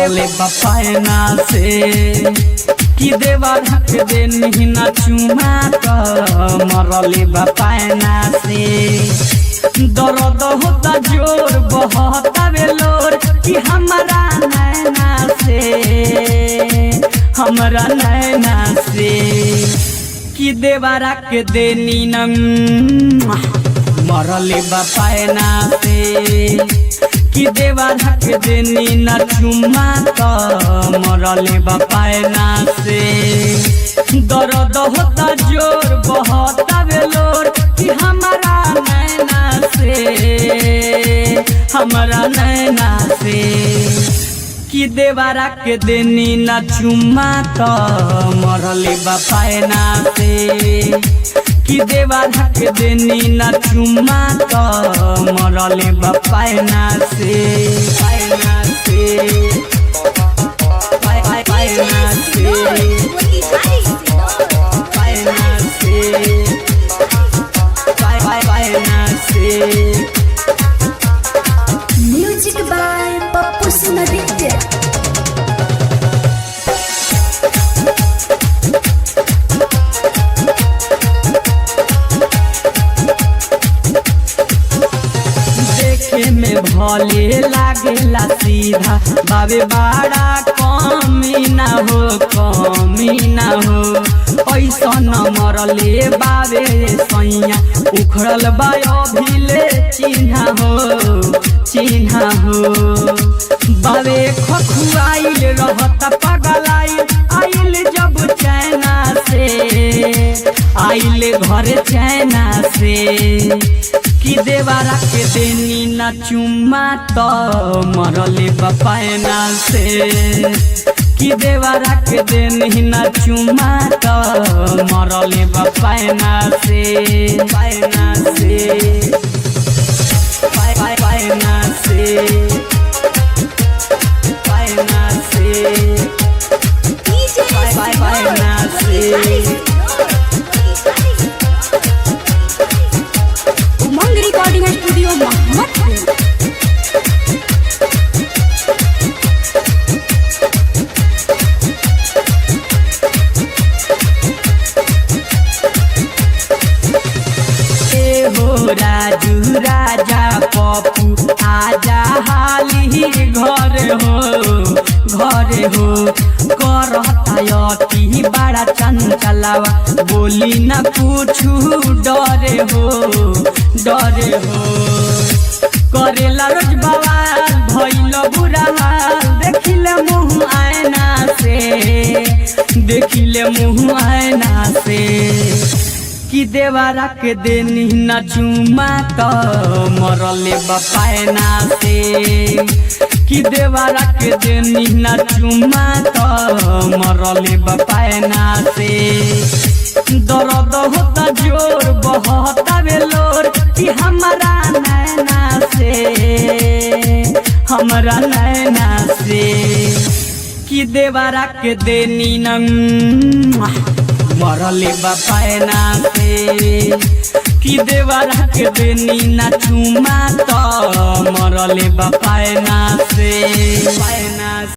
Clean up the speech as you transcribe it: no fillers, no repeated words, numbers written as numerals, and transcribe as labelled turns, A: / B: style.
A: मरले बपायना से कि देवा ढक दे नहीं न चुमा तो मरले बपायना से दर्द होता जोर बहता बेलोर कि हमारा नैना से कि देवा रख दे नीनम मरले बपायना से कि देवा ढक दे नीना चुमा तो मरले बपायना से दर्द होता जोर बहता बेलोर कि हमारा नैना से कि देवा रख दे नीना चुमा तो मरले बपायना से कि देवा ढक दे नीना चुमा तो मरले बपायना से पायना से पायना से पायना से पायना से।
B: Music by Pappu Sunaditya.
A: देखे में भले लागेला सीधा बाबे बड़ा कमी ना हो ऐसा न मरले बाबे सैया उखड़ल बा अभिले चिन्हा हो बाबे खखुआइल रहता पगलाइल आइल जब चैना से आइल घर चैना से कि देवा रख दे नीना चुमा तो मरले बपायना से कि देवा रख दे नीना चुमा तो मरले बपायना से पायना से पायना से पायना से पायना से।
B: उमंग रिकॉर्डिंग स्टूडियो मोहम्मदपुर।
A: राजू राजा पप्पू आजा हाली घर हो करती बड़ा चंचलावा बोली न पूछू डरे हो करेला रोज बवाल भइल बुरा हाल देखिले मुँह आयना से कि देवा रख दे नीना चुमा तो मरले बपायना से कि देवा रख दे नीना चुमा तो मरले बपायना से दर्द होता जोर बहता बेलोर कि हमारा नैना से कि देवा रख दे नीना मरले बपायना से कि देवा रख दे नीना चुमा तो मरले बपायना से पायना।